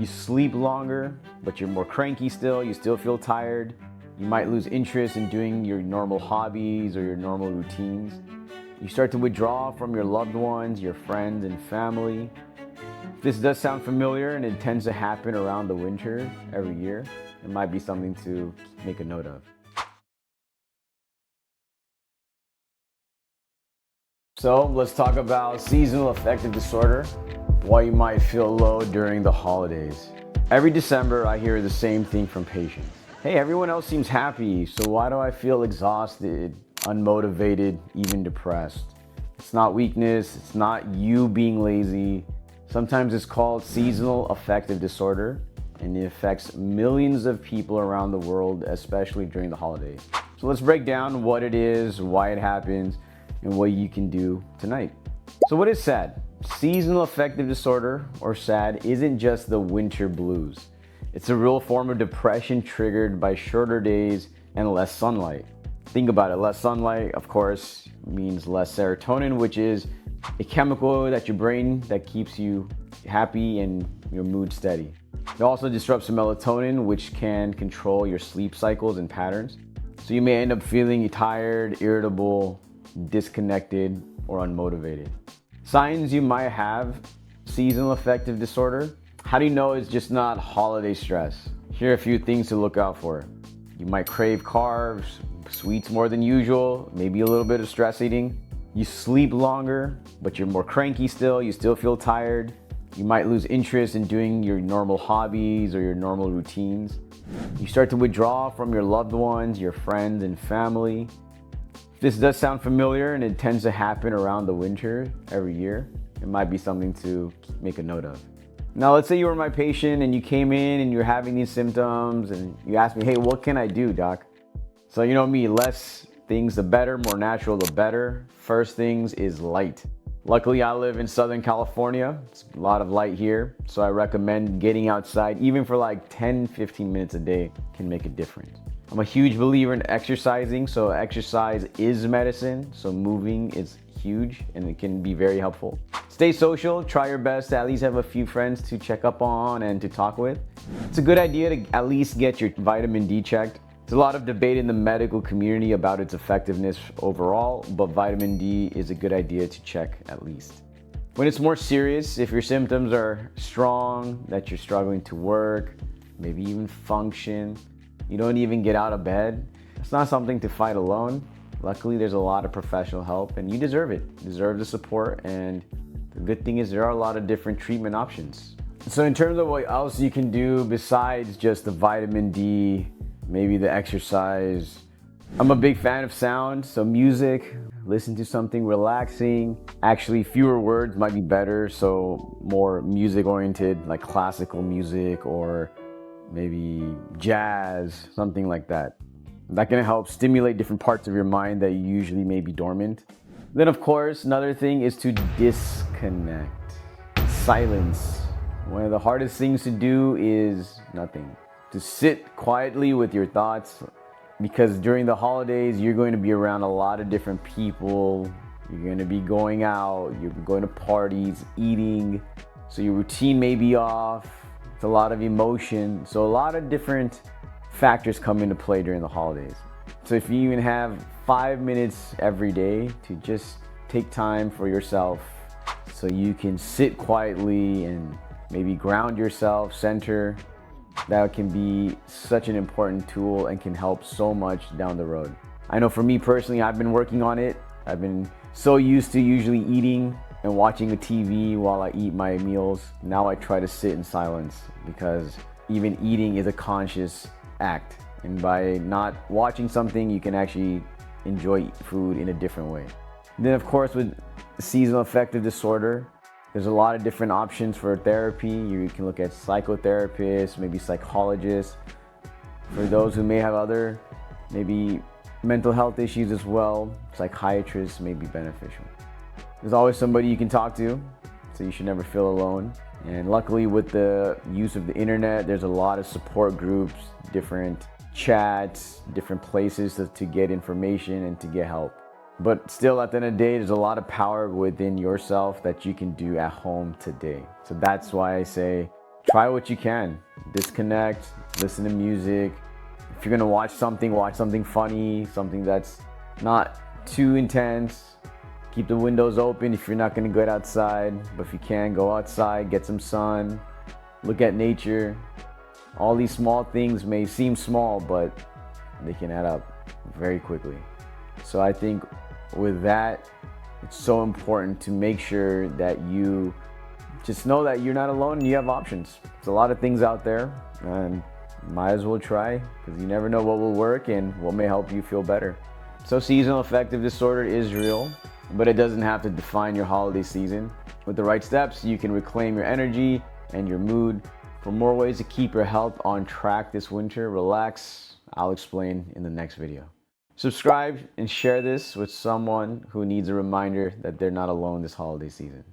You sleep longer, but you're more cranky still. You still feel tired. You might lose interest in doing your normal hobbies or your normal routines. You start to withdraw from your loved ones, your friends and family. If this does sound familiar, and it tends to happen around the winter every year, it might be something to make a note of. So let's talk about seasonal affective disorder, why you might feel low during the holidays. Every December, I hear the same thing from patients. Hey, everyone else seems happy, so why do I feel exhausted, unmotivated, even depressed? It's not weakness, it's not you being lazy. Sometimes it's called seasonal affective disorder, and it affects millions of people around the world, especially during the holidays. So let's break down what it is, why it happens, and what you can do tonight. So what is SAD? Seasonal affective disorder, or SAD, isn't just the winter blues. It's a real form of depression triggered by shorter days and less sunlight. Think about it, less sunlight, of course, means less serotonin, which is a chemical that your brain that keeps you happy and your mood steady. It also disrupts the melatonin, which can control your sleep cycles and patterns. So you may end up feeling tired, irritable, disconnected, or unmotivated. Signs you might have seasonal affective disorder. How do you know it's just not holiday stress? Here are a few things to look out for. You might crave carbs, sweets more than usual, maybe a little bit of stress eating. You sleep longer, but you're more cranky still. You still feel tired. You might lose interest in doing your normal hobbies or your normal routines. You start to withdraw from your loved ones, your friends and family. This does sound familiar, and it tends to happen around the winter every year. It might be something to make a note of. Now, let's say you were my patient and you came in and you're having these symptoms and you asked me, hey, what can I do, doc? So you know me, less things the better, more natural the better. First things is light. Luckily, I live in Southern California. It's a lot of light here. So I recommend getting outside, even for like 10, 15 minutes a day can make a difference. I'm a huge believer in exercising, so exercise is medicine, so moving is huge and it can be very helpful. Stay social, try your best to at least have a few friends to check up on and to talk with. It's a good idea to at least get your vitamin D checked. There's a lot of debate in the medical community about its effectiveness overall, but vitamin D is a good idea to check at least. When it's more serious, if your symptoms are strong, that you're struggling to work, maybe even function, you don't even get out of bed, it's not something to fight alone. Luckily, there's a lot of professional help and you deserve it. You deserve the support, and the good thing is there are a lot of different treatment options. So in terms of what else you can do besides just the vitamin D, maybe the exercise, I'm a big fan of sound, so music, listen to something relaxing. Actually, fewer words might be better, so more music oriented, like classical music or maybe jazz, something like that. That can help stimulate different parts of your mind that usually may be dormant. Then of course, another thing is to disconnect. Silence. One of the hardest things to do is nothing. To sit quietly with your thoughts, because during the holidays, you're going to be around a lot of different people. You're going to be going out, you're going to parties, eating. So your routine may be off. It's a lot of emotion. So a lot of different factors come into play during the holidays. So if you even have 5 minutes every day to just take time for yourself so you can sit quietly and maybe ground yourself, center, that can be such an important tool and can help so much down the road. I know for me personally, I've been working on it. I've been so used to usually eating and watching a TV while I eat my meals. Now I try to sit in silence, because even eating is a conscious act. And by not watching something, you can actually enjoy food in a different way. And then of course, with seasonal affective disorder, there's a lot of different options for therapy. You can look at psychotherapists, maybe psychologists. For those who may have other, maybe mental health issues as well, psychiatrists may be beneficial. There's always somebody you can talk to, so you should never feel alone. And luckily, with the use of the internet, there's a lot of support groups, different chats, different places to get information and to get help. But still, at the end of the day, there's a lot of power within yourself that you can do at home today. So that's why I say try what you can. Disconnect, listen to music. If you're gonna watch something funny, something that's not too intense. Keep the windows open if you're not gonna get outside, but if you can, go outside, get some sun, look at nature. All these small things may seem small, but they can add up very quickly. So I think with that, it's so important to make sure that you just know that you're not alone and you have options. There's a lot of things out there, and might as well try, because you never know what will work and what may help you feel better. So seasonal affective disorder is real, but it doesn't have to define your holiday season. With the right steps, you can reclaim your energy and your mood. For more ways to keep your health on track this winter, relax. I'll explain in the next video. Subscribe and share this with someone who needs a reminder that they're not alone this holiday season.